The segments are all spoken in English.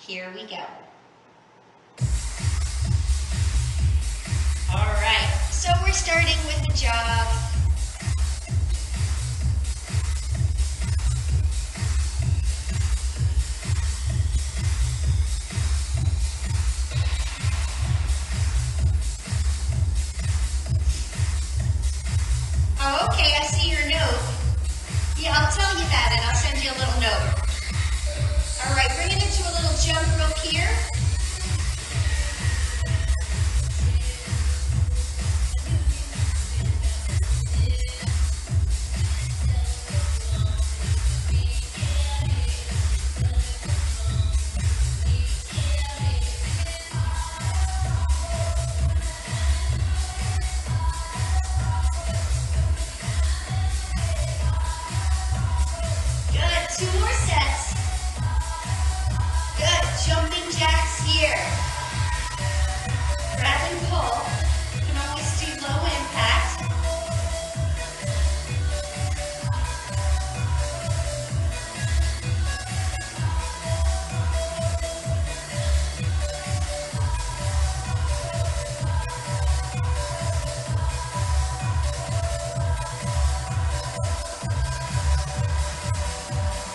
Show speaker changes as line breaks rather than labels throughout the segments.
Here we go. All right, so we're starting with a jog. Oh, okay, I see your note. Yeah, I'll tell you that and I'll send you a little note. All right, bring it into a little jump rope here. Good, 2 more sets. Good, jumping jacks here. Grab and pull. You can always do low impact.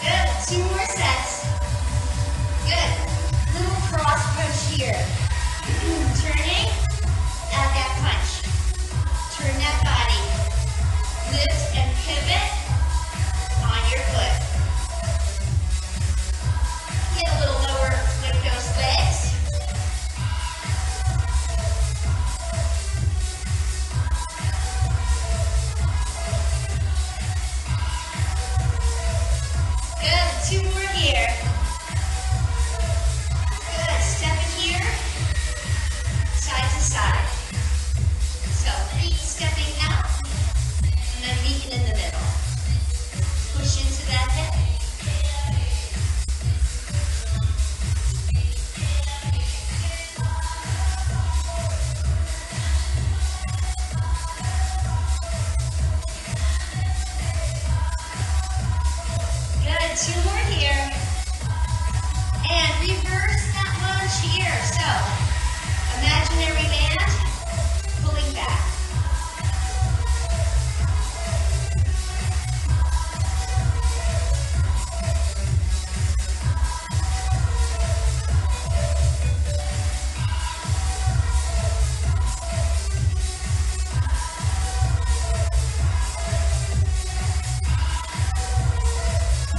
Good, 2 more sets. Good, little cross punch here. Turning, add that punch. Turn that body. Lift and pivot on your foot. Get a little lower with those legs. Good, 2 more here. Good, step it here, side to side. So feet stepping out, and then meeting in the middle. Push into that hip. Good, 2 more here. And reverse that lunge here. So, imaginary band, pulling back.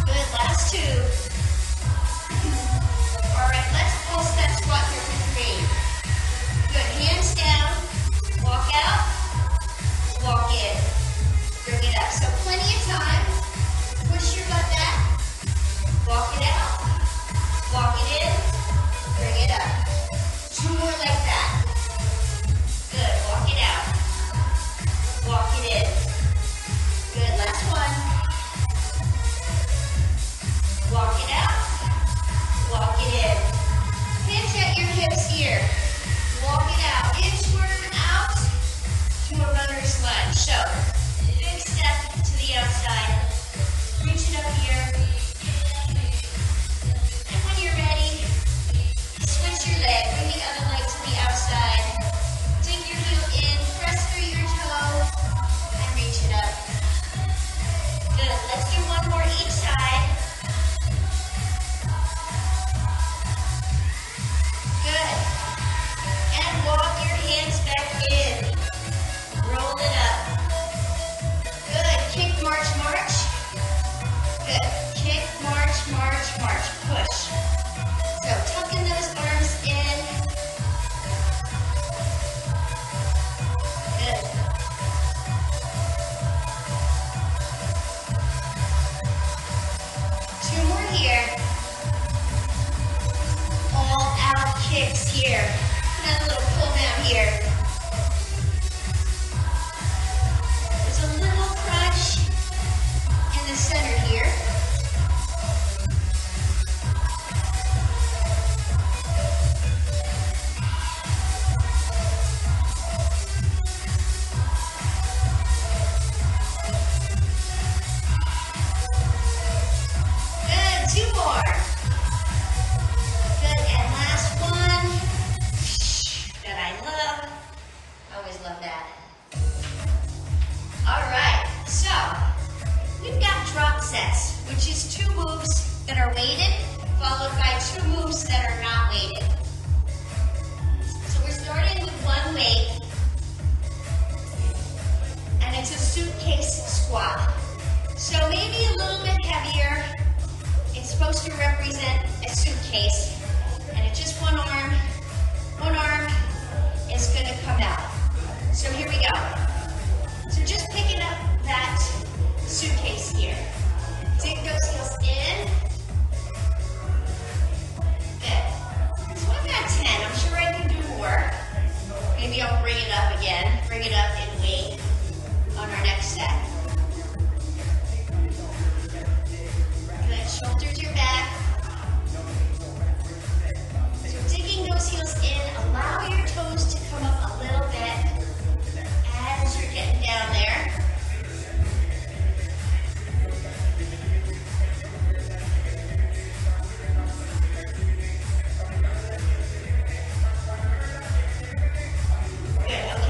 Good, last 2. All right, let's pulse that squat here for 3. Good, hands down, walk out, walk in. Bring it up. So plenty of time. Push your butt back, walk it out, walk it in, bring it up. 2 more like that. Good, walk it out, walk it in. Good, last one. Walk it out, walk it in. Hinge at your hips here. Walk it out. Inchworm out to a runner's lunge. So, big step to the outside. Reach it up here. And when you're ready, switch your leg. Bring the other leg to the outside. Dig your heel in, press through your toe, and reach it up. Good. Let's do 1 more each side. Good. And walk your hands back in. Roll it up. Good. Kick, march, march. Good. Kick, march, march, march. Push. So tucking those arms in. Good. Two more here. All out kicks here. And a little pull down here. There's a little crunch in the center here. Good, 2 more. Good, suitcase, and it's just one arm is gonna come out. So here we go. So just picking up that suitcase here. Dig those heels in. Good. So I've got 10. I'm sure I can do more. Maybe I'll bring it up again. Bring it up in weight on our next set. Good. Shoulders are back. So digging those heels in. Allow your toes to come up a little bit as you're getting down there.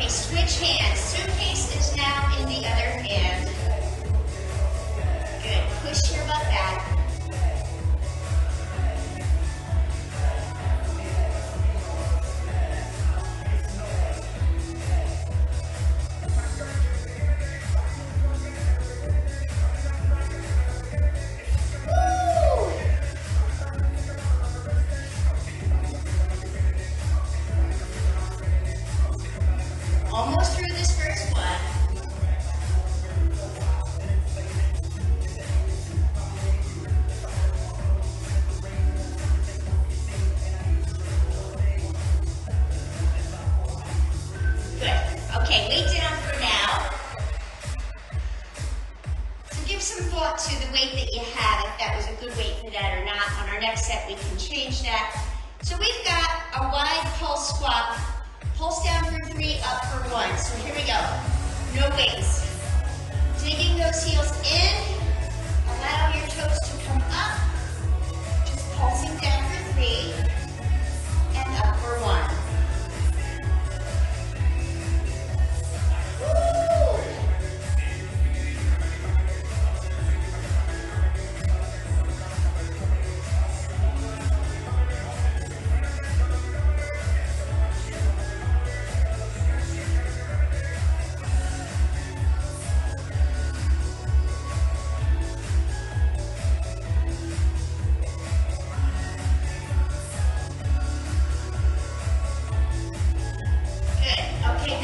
Switch hands. Suitcase is now in the other hand. Good. Push your butt back. Woo! Almost through this first one. Good. Okay, weight down for now. So give some thought to the weight that you have, if that was a good weight for that or not. On our next set, we can change that. So we've got a wide pulse squat. Pulse down for 3, up for 1. So here we go. No weights. Digging those heels in. Allow your toes to come up. Just pulsing down for 3 and up for 1. Woo!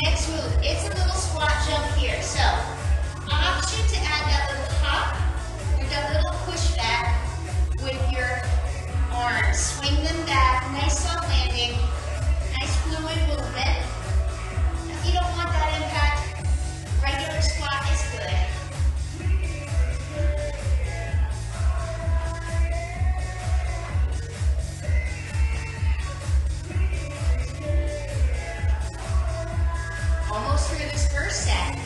Next move, it's a little squat jump here. So, option to add that little hop or that little push back with your arms. Swing them back, nice soft landing, nice fluid movement. If you don't want that impact, regular squat is good. Almost through this first set.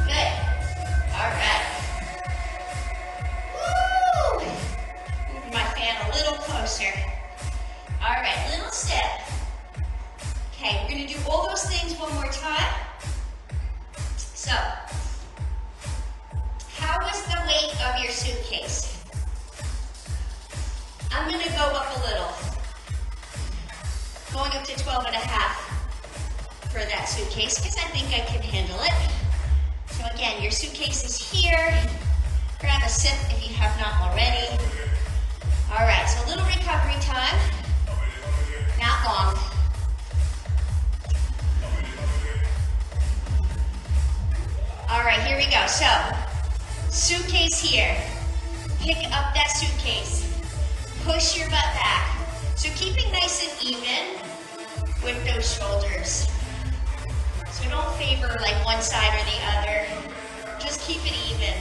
Good. All right. Woo! Move my fan a little closer. All right, little step. Okay, we're going to do all those things one more time. So, how is the weight of your suitcase? I'm going to go up a little. Going up to 12 and a half for that suitcase because I think I can handle it. So again, your suitcase is here. Grab a sip if you have not already. All right, so a little recovery time. Not long. All right, here we go. So, suitcase here. Pick up that suitcase. Push your butt back. So keeping nice and even with those shoulders. So don't favor like one side or the other. Just keep it even.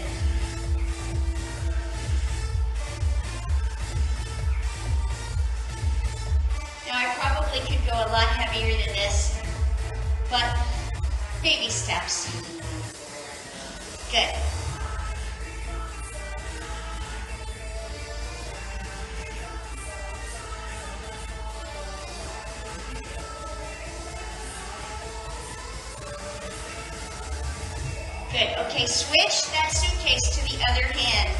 Now I probably could go a lot heavier than this, but baby steps. Good. Good. Okay, switch that suitcase to the other hand.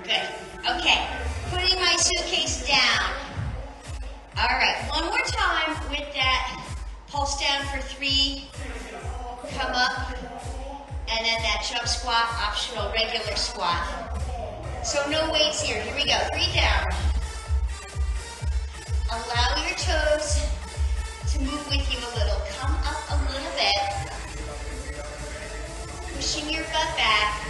Good. Okay, putting my suitcase down. All right, one more time with that. Pulse down for 3, come up, and then that jump squat, optional regular squat. So no weights here. Here we go. 3 down. Allow your toes to move with you a little. Come up a little bit. Pushing your butt back.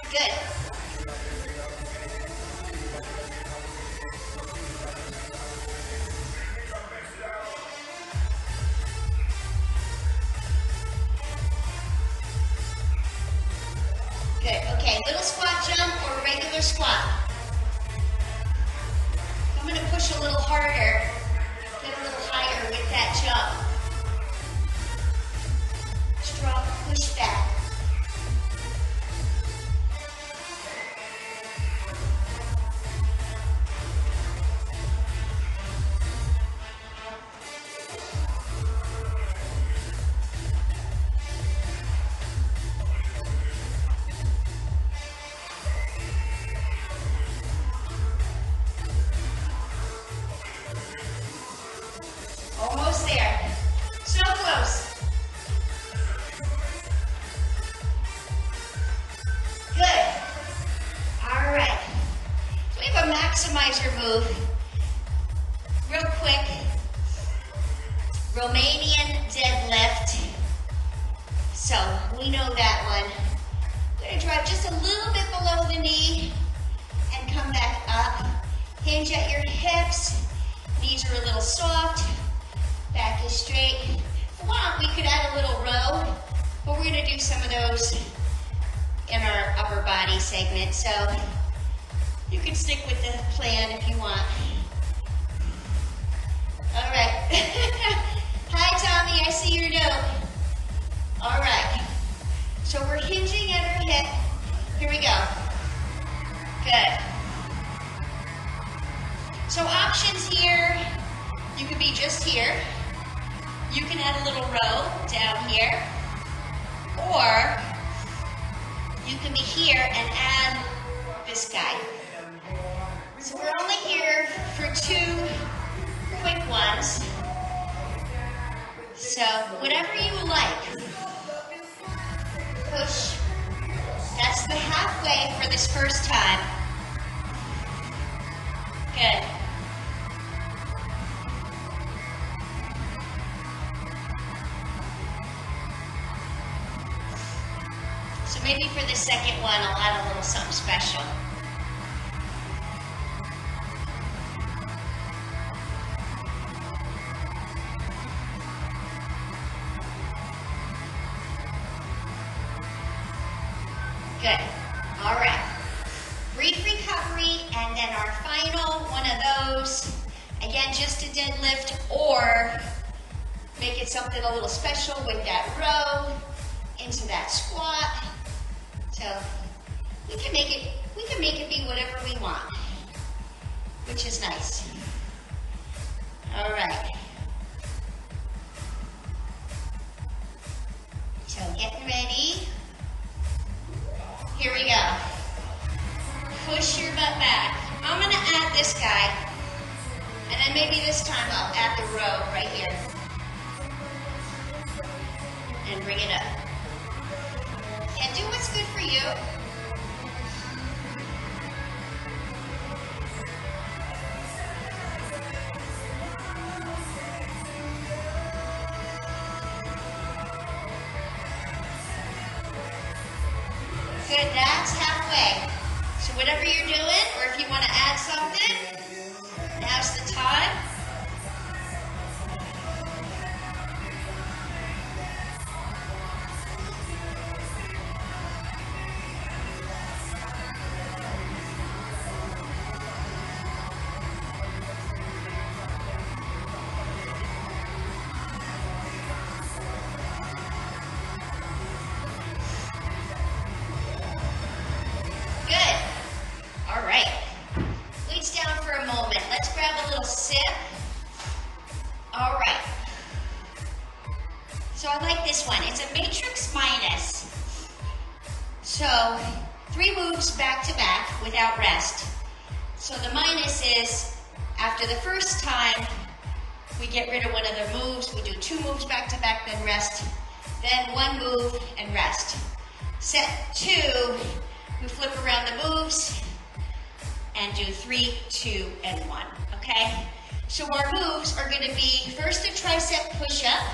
Good. Good. Okay, little squat jump or regular squat. I'm going to push a little harder, get a little higher with that jump. Strong push back. Almost there. So close. Good. All right. So we have a maximizer move. Real quick. Romanian deadlift. So we know that one. We're going to drive just a little bit below the knee and come back up. Hinge at your hips. Knees are a little soft. Back is straight. If you want, we could add a little row, but we're going to do some of those in our upper body segment. So you can stick with the plan if you want. All right. Hi, Tommy. I see your note. All right. So we're hinging at our hip. Here we go. Good. So options here. You could be just here. You can add a little row down here, or you can be here and add this guy. So we're only here for 2 quick ones. So whatever you like. Push. That's the halfway for this first time. Good. So maybe for the second one, I'll add a little something special. Good. All right. Brief recovery, and then our final one of those. Again, just a deadlift, or make it something a little special with that row into that squat. So we can make it be whatever we want, which is nice. All right. So getting ready. Here we go. Push your butt back. I'm gonna add this guy, and then maybe this time I'll add the row right here. And bring it up. And do what's good for you. Good, that's halfway. So whatever you're doing, or if you want to add something, now's the time. So I like this one. It's a matrix minus. So 3 moves back to back without rest. So the minus is after the first time, we get rid of one of the moves. We do 2 moves back to back, then rest. Then 1 move and rest. Set 2, we flip around the moves and do 3, 2, and 1. Okay? So our moves are going to be first a tricep push-up.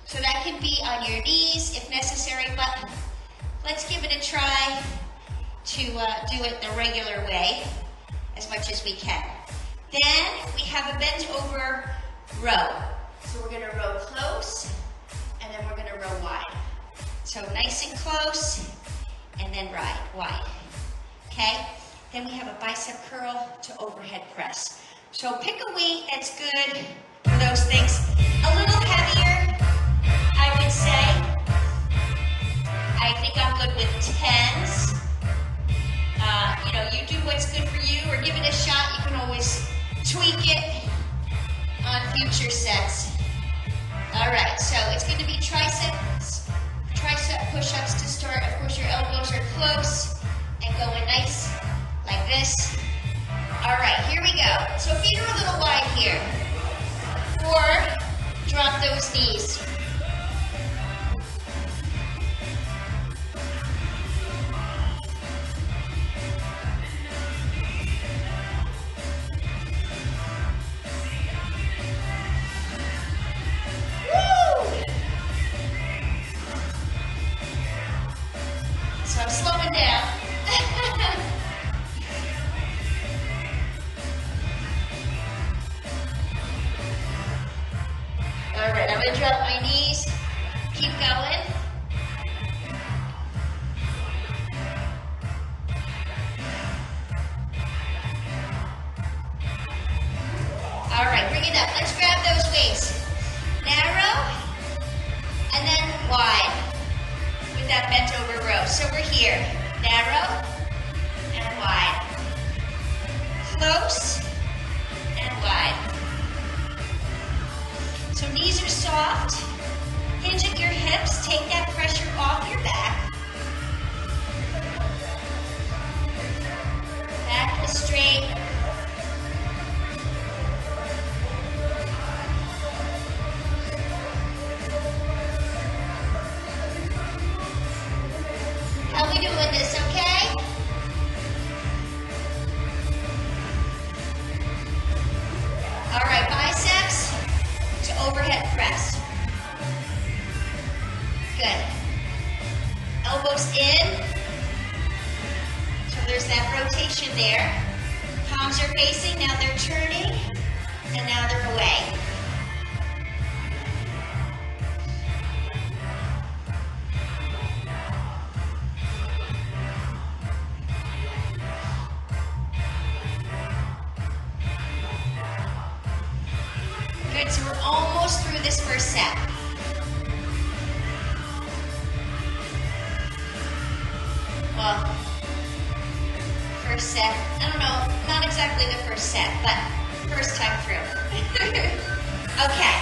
So that can be on your knees if necessary, but let's give it a try to do it the regular way as much as we can. Then we have a bent over row. So we're going to row close and then we're going to row wide. So nice and close and then wide. Okay? Then we have a bicep curl to overhead press. So pick a weight that's good for those things. A little heavier, I would say. I think I'm good with 10s. You do what's good for you or give it a shot. You can always tweak it on future sets. All right, so it's going to be tricep push-ups to start. Of course, your elbows are close and going nice like this. All right, here we go. So feet are a little wide here. 4, drop those knees. So I'm slowing down. All right, I'm going to drop my knees. Keep going. All right, bring it up. Let's grab those weights. Narrow and then wide. That bent over row. So we're here, narrow and wide, close and wide. So knees are soft, hinge at your hips, take that pressure off your back. Back is straight. How are we doing this, okay? All right, biceps to overhead press. Good. Elbows in. So there's that rotation there. Palms are facing, now they're turning, and now they're away. Good, so we're almost through this first set. Well, first set, I don't know, not exactly the first set, but first time through. Okay,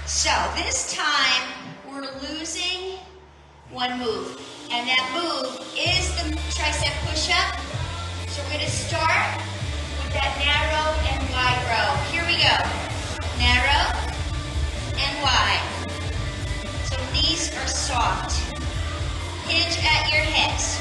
so this time we're losing 1 move, and that move is the tricep push-up. So we're going to start with that narrow and wide row. Here we go. Narrow and wide. So knees are soft. Hinge at your hips.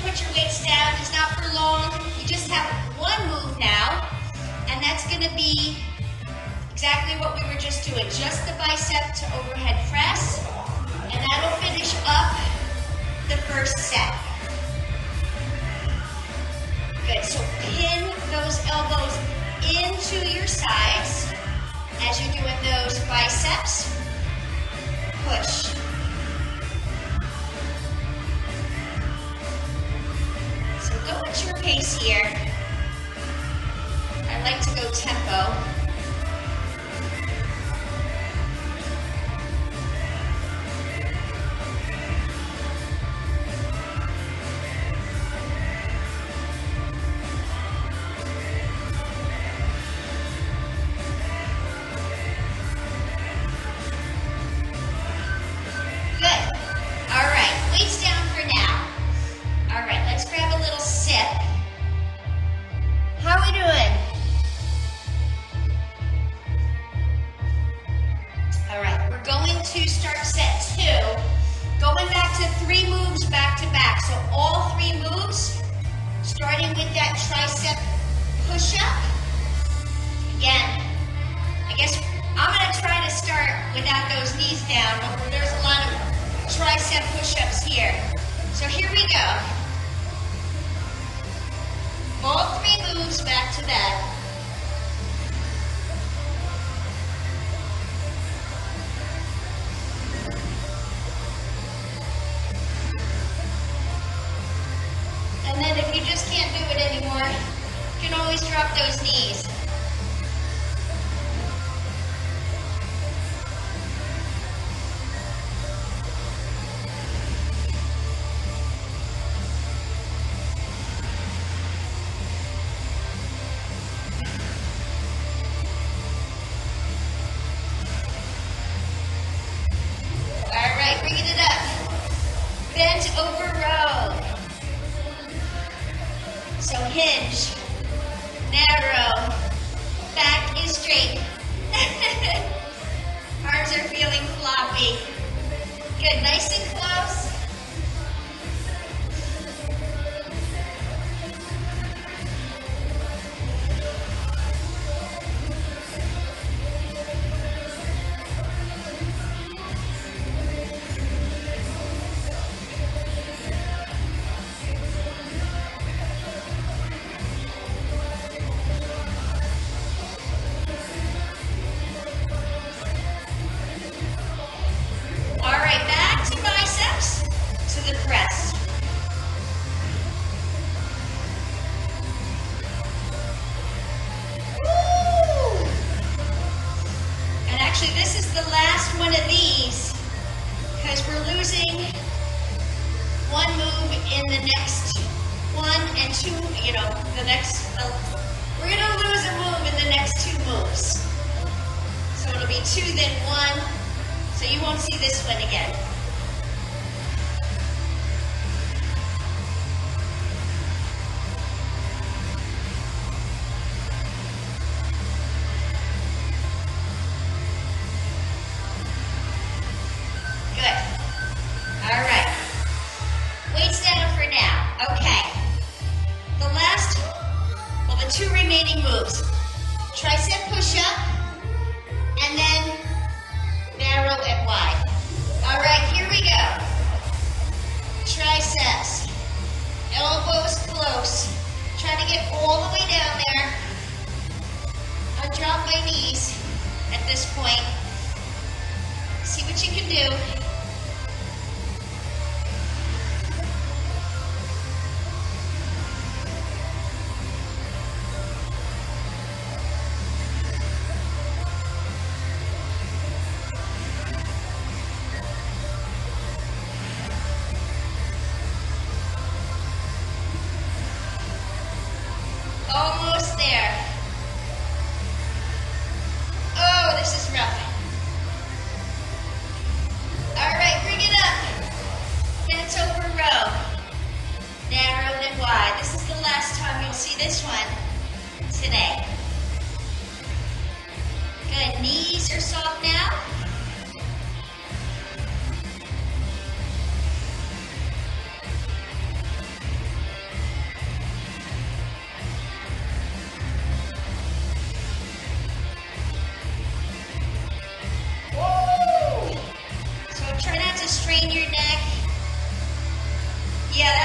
put your weights down. It's not for long. You just have one move now, and that's going to be exactly what we were just doing. Just the bicep to overhead press, and that'll finish up the first set. Good, so pin those elbows into your sides as you're doing those biceps. Push. So go at your pace here. I like to go tempo.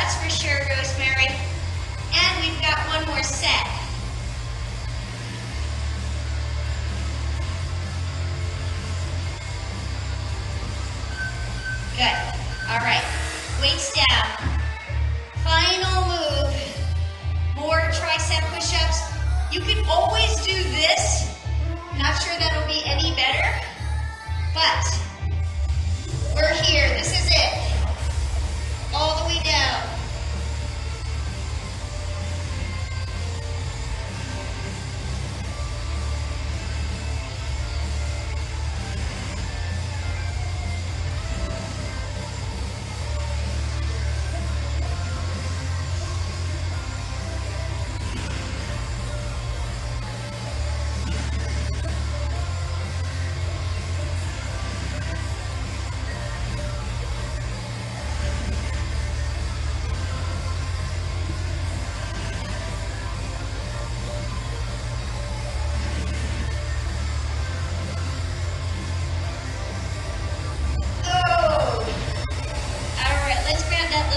that's for sure, Rosemary. And we've got one more set. Good. All right. Weights down. Final move. More tricep push-ups. You can always do this. Not sure that'll be any better, but we're here. This is it. All the way down.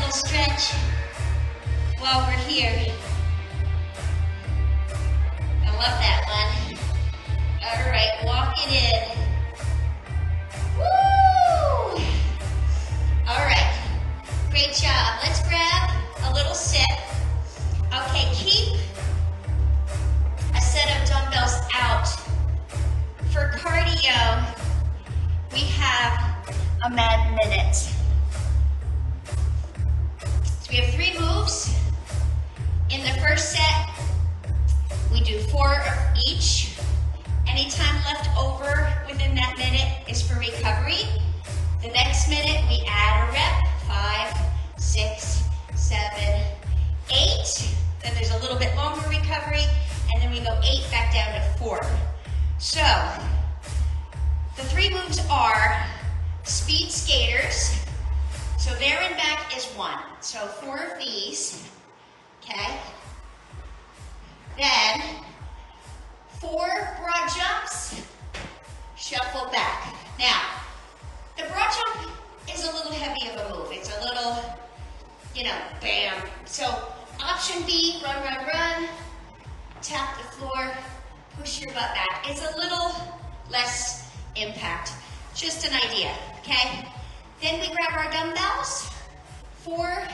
Stretch while we're here. I love that one. All right, walk it in. Woo! All right, great job. Let's grab a little sip. Okay, keep a set of dumbbells out. For cardio, we have a mad minute. So we have 3 moves. In the first set, we do 4 each. Any time left over within that minute is for recovery. The next minute, we add a rep, 5, 6, 7, 8. Then there's a little bit longer recovery, and then we go 8 back down to 4. So, the 3 moves are speed skaters. So there and back is 1. So 4 of these, okay? Then 4 broad jumps, shuffle back. Now, the broad jump is a little heavy of a move. It's a little, bam. So option B, run, run, run, tap the floor, push your butt back. It's a little less impact. Just an idea, okay? Then we grab our dumbbells, 4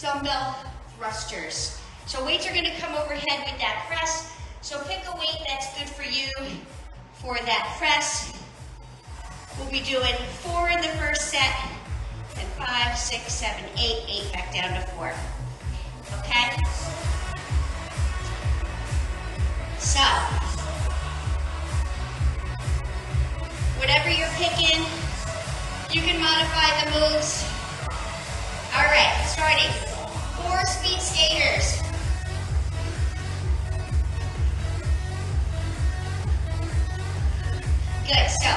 dumbbell thrusters. So weights are going to come overhead with that press. So pick a weight that's good for you for that press. We'll be doing 4 in the first set, and 5, 6, 7, 8, 8 back down to 4. Okay? So, whatever you're picking, you can modify the moves. All right, starting. 4 speed skaters. Good, so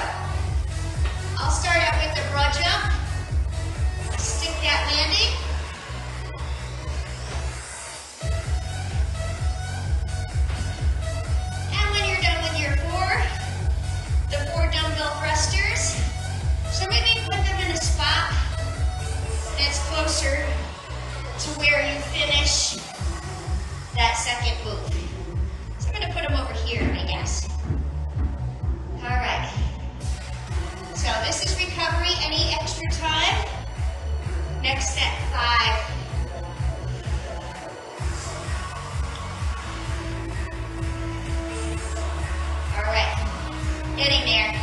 I'll start out with the broad jump. Stick that landing. And when you're done with your 4, the 4 dumbbell thrusters, so maybe put them in a spot that's closer to where you finish that second move. So I'm going to put them over here, I guess. All right. So this is recovery. Any extra time? Next set, 5. All right. Getting there.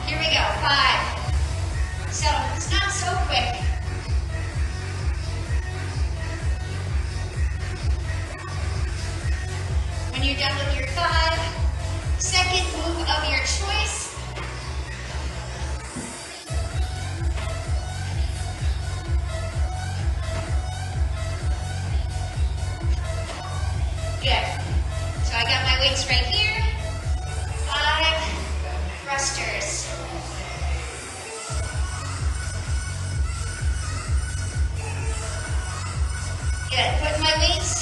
Here we go, 5. So it's not so quick. When you're done with your 5, second move of your choice. Good. So I got my weights right here. 5 thrusters. Good. Put my weights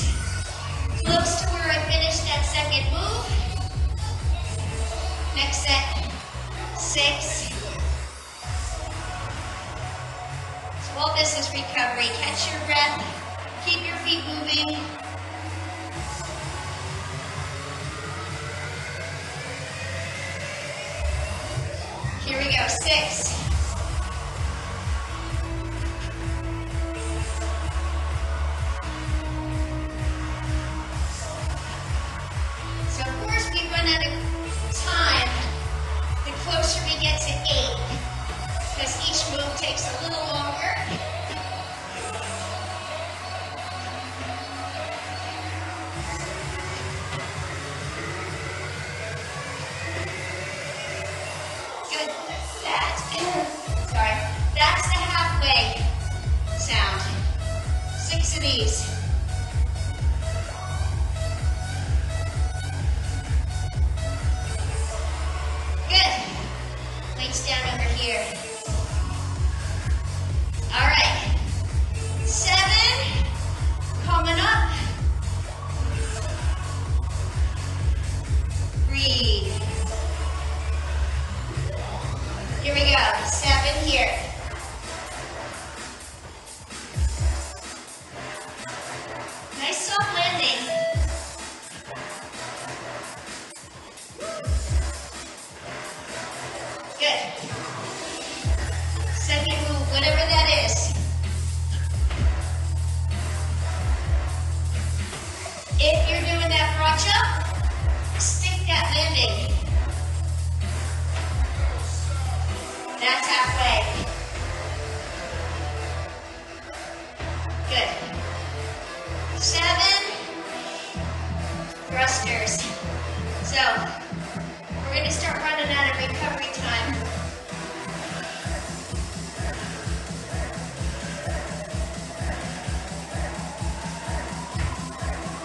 close to where I finished that second move. Next set, 6. So all this is recovery. Catch your breath. Keep your feet moving. Here we go, 6. So of course we run out of time the closer we get to 8, because each move takes a little longer. That's the halfway sound. 6 of these. Good. Weights down over here. All right. 7. Coming up. Breathe. Here we go. 7 here. Nice soft landing. Good. Second move, whatever that is. If you're doing that broad jump, stick that landing. That's halfway. Good. 7 thrusters. So we're going to start running out of recovery time.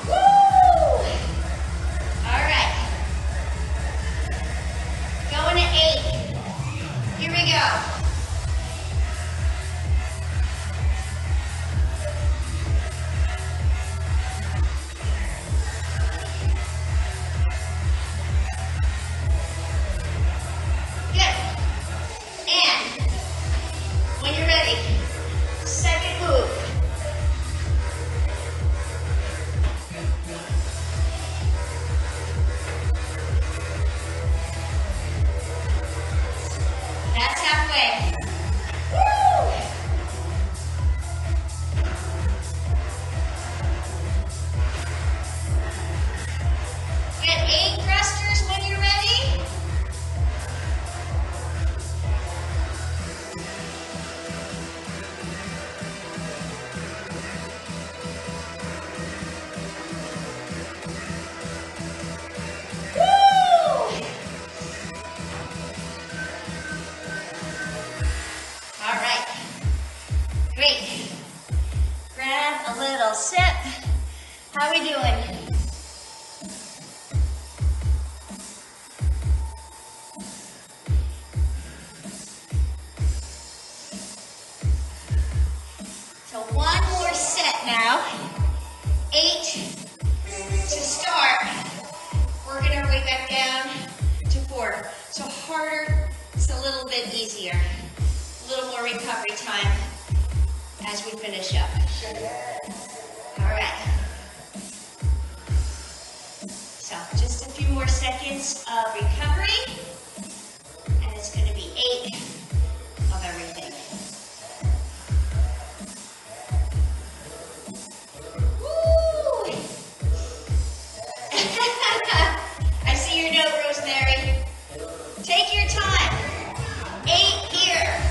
Woo! All right. Going to 8. Here we go. That's halfway. Woo! Get 8 thrusters when you're ready. Great. Grab a little sip. How we doing? So one more set now. 8 to start. Working our way back down to 4. So harder, it's a little bit easier. A little more recovery time as we finish up. All right. So just a few more seconds of recovery, and it's going to be 8 of everything. Woo! I see your note, Rosemary. Take your time. 8 here.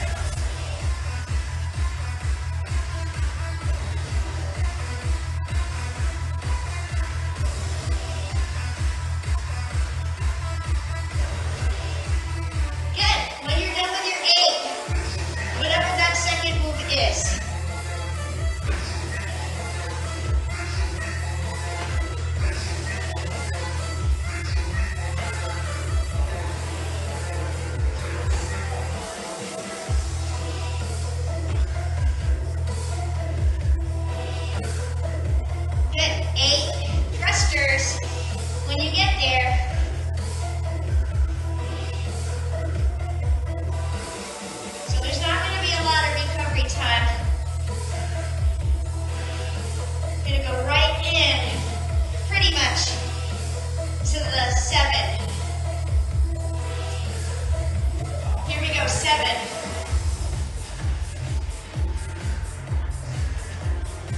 7.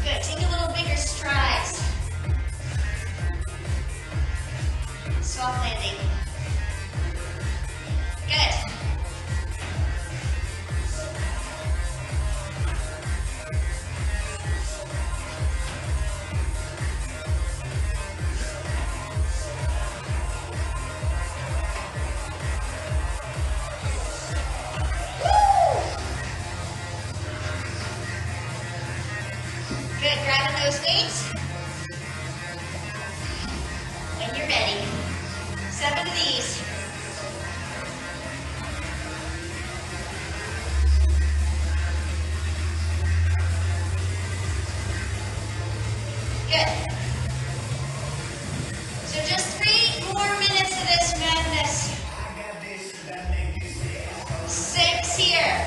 Good, take a little bigger strides. Soft landing. Good. Good, grabbing those weights. When you're ready. 7 of these. Good. So just 3 more minutes of this madness. 6 here.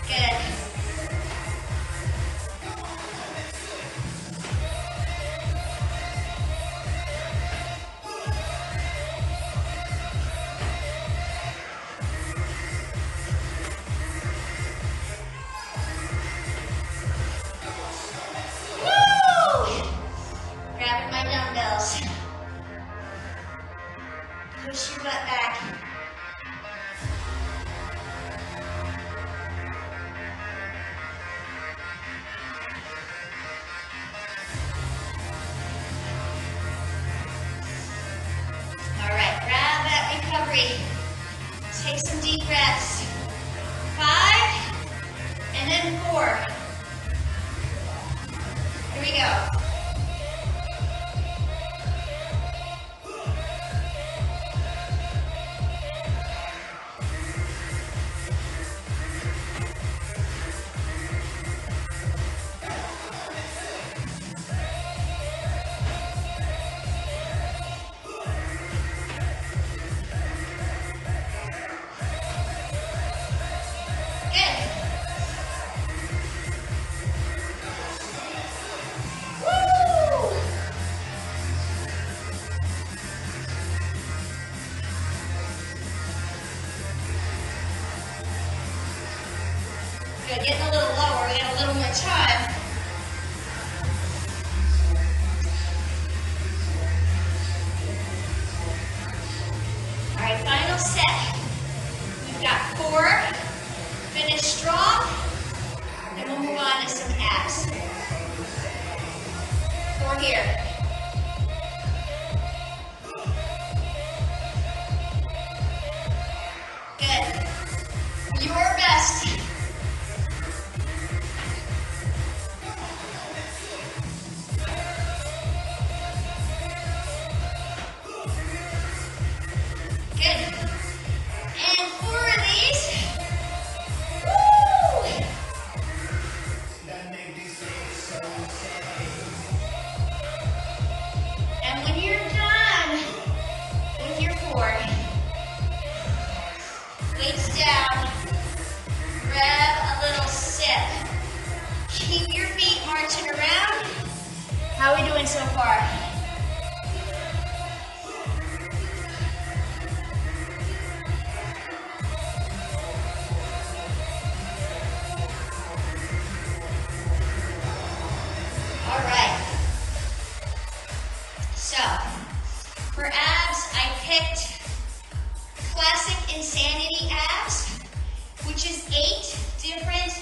Good. Woo! Grabbing my dumbbells. Push your butt back. All right, grab that recovery. Take some deep breaths. 5, and then 4. Here we go. Good, getting a little lower, we got a little more time. All right, final set. We've got 4, finish strong, then we'll move on to some abs. 4 here. Good, your best. Good. And 4 of these. Woo! And when you're done with your 4, weights down, grab a little sip. Keep your feet marching around. How are we doing so far? All right. So, for abs, I picked classic insanity abs, which is 8 different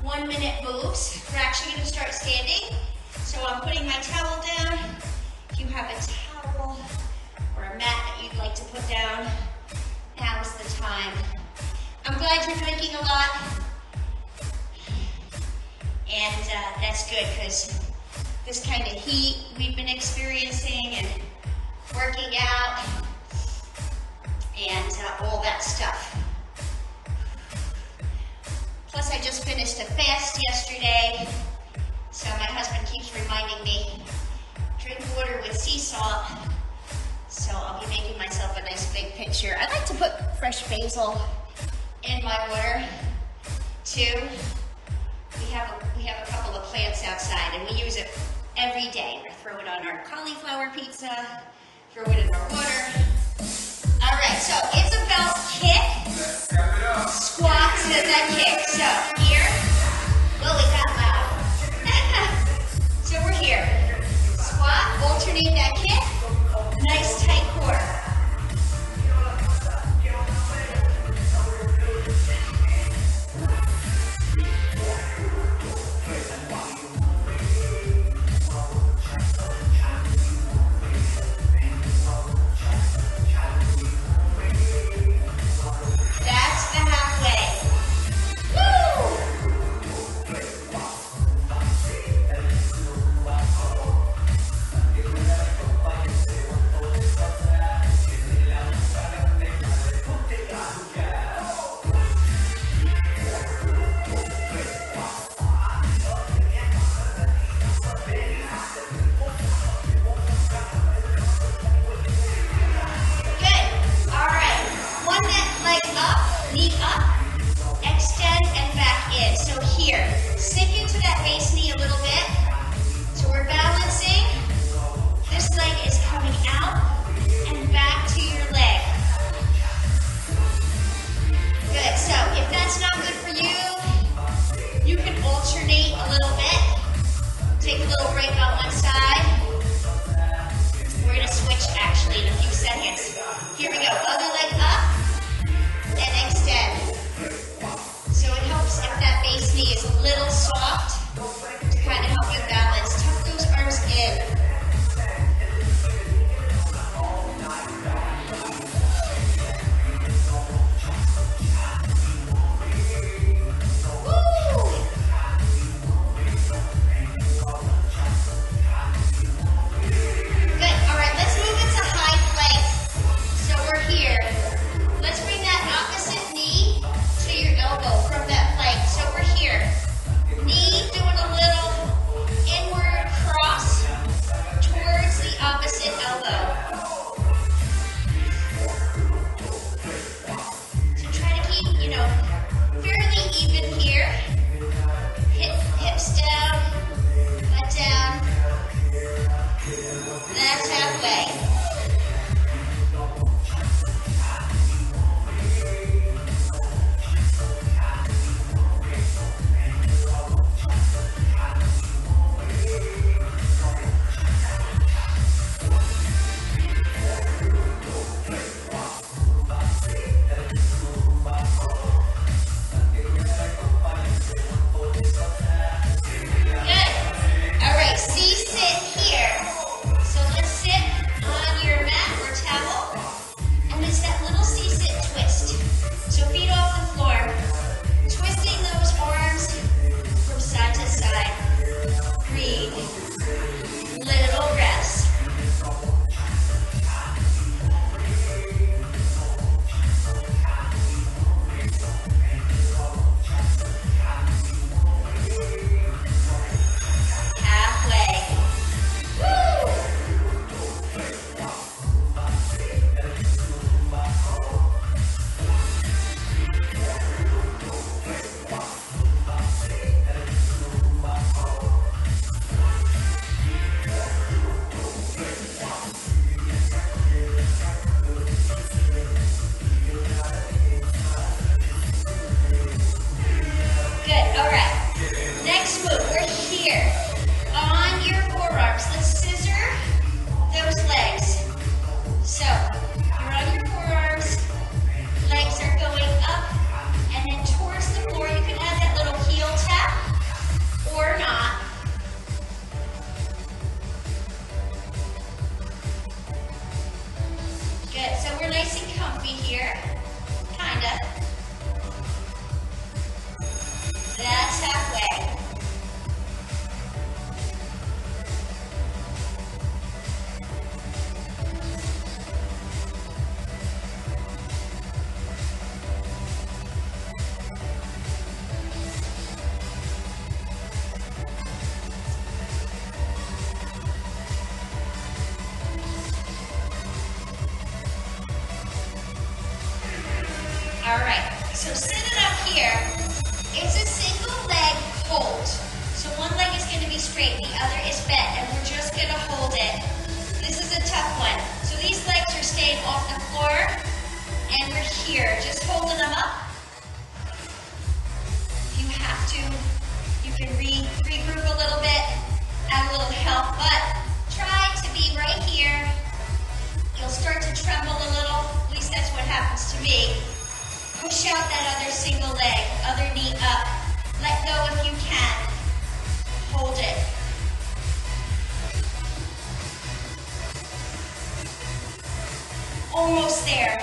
1-minute moves. We're actually going to start standing. So I'm putting my towel down. If you have a towel or a mat that you'd like to put down, now is the time. I'm glad you're drinking a lot. And that's good because this kind of heat we've been experiencing and working out and all that stuff. Plus I just finished a fast yesterday, so my husband keeps reminding me, drink water with sea salt. So I'll be making myself a nice big pitcher. I like to put fresh basil in my water too. We have a couple of plants outside, and we use it every day. I throw it on our cauliflower pizza, throw it in our water. All right, so it's about kick, squats, and then kick. So here, whoa, is that loud? So we're here. Squat, alternate that kick, nice tight core. That's the halfway. Woo! here, just holding them up. If you have to, you can regroup a little bit, add a little help, but try to be right here. You'll start to tremble a little, at least that's what happens to me. Push out that other single leg, other knee up. Let go if you can. Hold it. Almost there.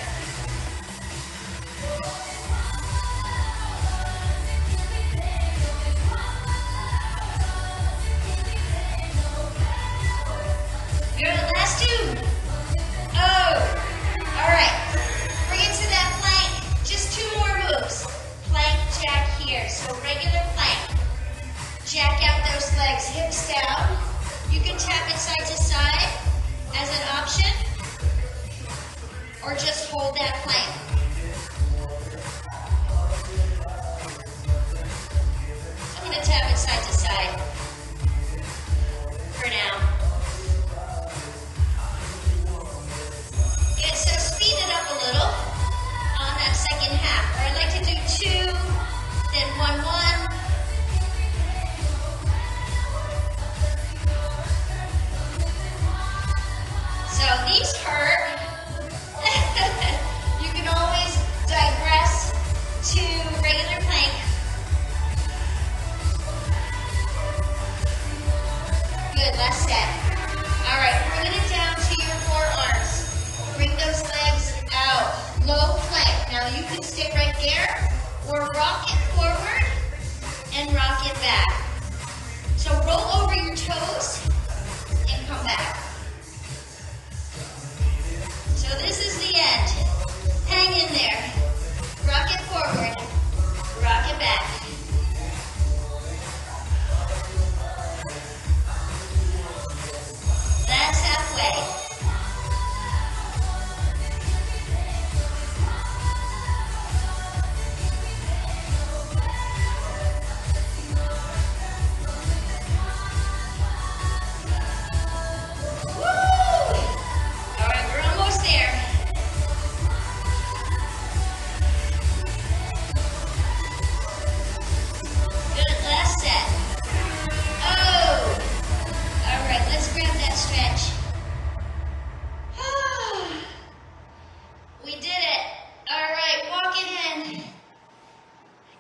Good, last two. Oh, all right. Bring it to that plank. Just two more moves. Plank, jack here. So regular plank. Jack out those legs, hips down. You can tap it side to side as an option, or just hold that plank. I'm going to tap it side to side for now. Good, so speed it up a little on that second half. Or I'd like to do 2, then 1, 1. So these hurt. You can always digress to regular plank. Good, last set. All right, bringing it down to your forearms. Bring those legs out. Low plank. Now you can stay right there or rock it forward and rock it back. So roll over your toes and come back. So this is the end. Hang in there. Rock it forward. Rock it back. That's halfway.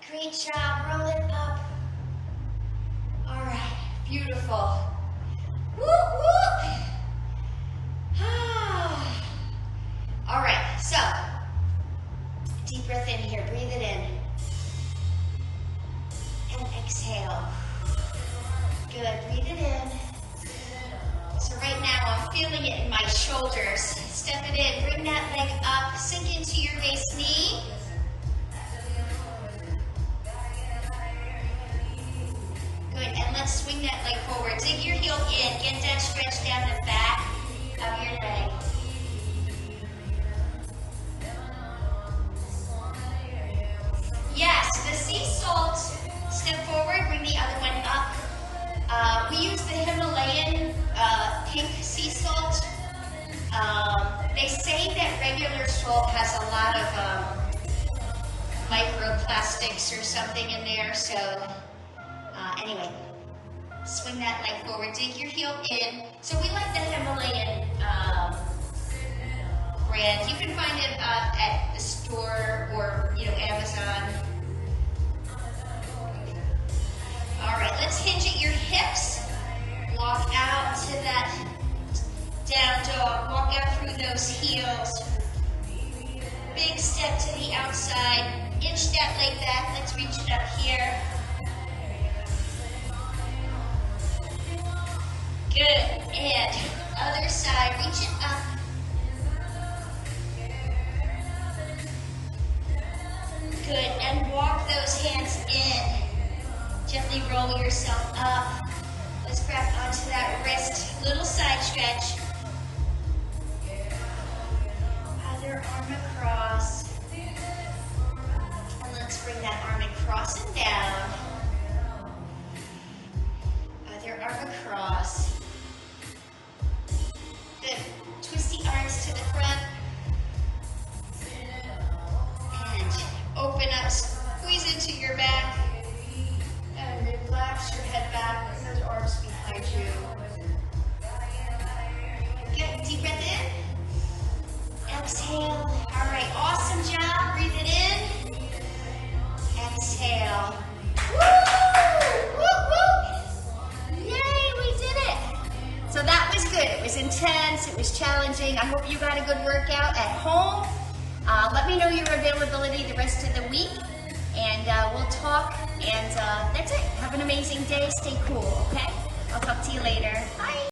Great job, roll it up. All right, beautiful. Whoop, whoop. All right, so deep breath in here, breathe it in. And exhale. Good, breathe it in. So right now I'm feeling it in my shoulders. Step it in, bring that leg up, sink into your base knee. Good, and let's swing that leg forward. Dig your heel in, get that stretch down the back of your leg. Yes, the sea salt, step forward, bring the other one up. We use the Himalayan pink sea salt. They say that regular salt has a lot of microplastics or something in there, so anyway, swing that leg forward, dig your heel in. So we like the Himalayan brand. You can find it at the store or Amazon. All right, let's hinge at your hips. Walk out to that down dog. Walk out through those heels. Big step to the outside. Inch that leg back. Let's reach it up here. Good, and other side, reach it up. Good, and walk those hands in. Gently roll yourself up. Let's grab onto that wrist, little side stretch. Other arm across. And let's bring that arm across and down. Other arm across. Good. Twist the arms to the front. at you. Good, deep breath in. Exhale. All right, awesome job. Breathe it in. Exhale. Woo! Woo, woo! Yay, we did it. So that was good. It was intense. It was challenging. I hope you got a good workout at home. Let me know your availability the rest of the week, and we'll talk. And that's it. Have an amazing day. Stay cool, okay?